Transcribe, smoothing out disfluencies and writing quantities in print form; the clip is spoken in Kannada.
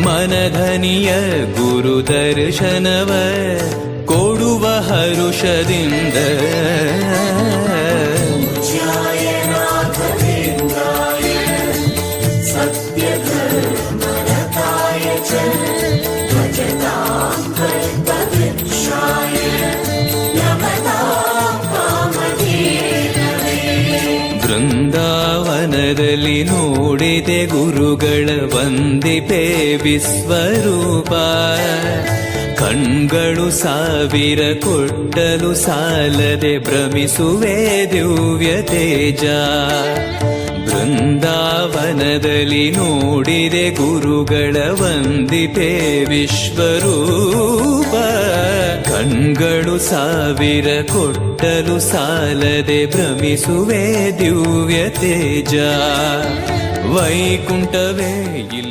ಮನಧನಿಯ ಗುರು ದರ್ಶನವ ಕೊಡುವ ಹರುಷದಿಂದ ಬೃಂದಾವನದಲ್ಲಿ ನೋಡಿದೆ ಗುರುಗಳ ವಂದಿಪೆ ವಿಶ್ವರೂಪ. ಕಣ್ಗಳು ಸಾವಿರ ಕೊಟ್ಟಲು ಸಾಲದೆ ಭ್ರಮಿಸುವೆ ದಿವ್ಯ ತೇಜ. ಬೃಂದಾವನದಲ್ಲಿ ನೋಡಿದೆ ಗುರುಗಳ ವಂದಿಪೆ ವಿಶ್ವರೂಪ. ಕಣ್ಗಳು ಸಾವಿರ ಕೊಟ್ಟಲು ಸಾಲದೆ ಭ್ರಮಿಸುವೆ ದಿವ್ಯ ತೇಜ. ವೈಕುಂಠವೇ ಇಲ್ಲ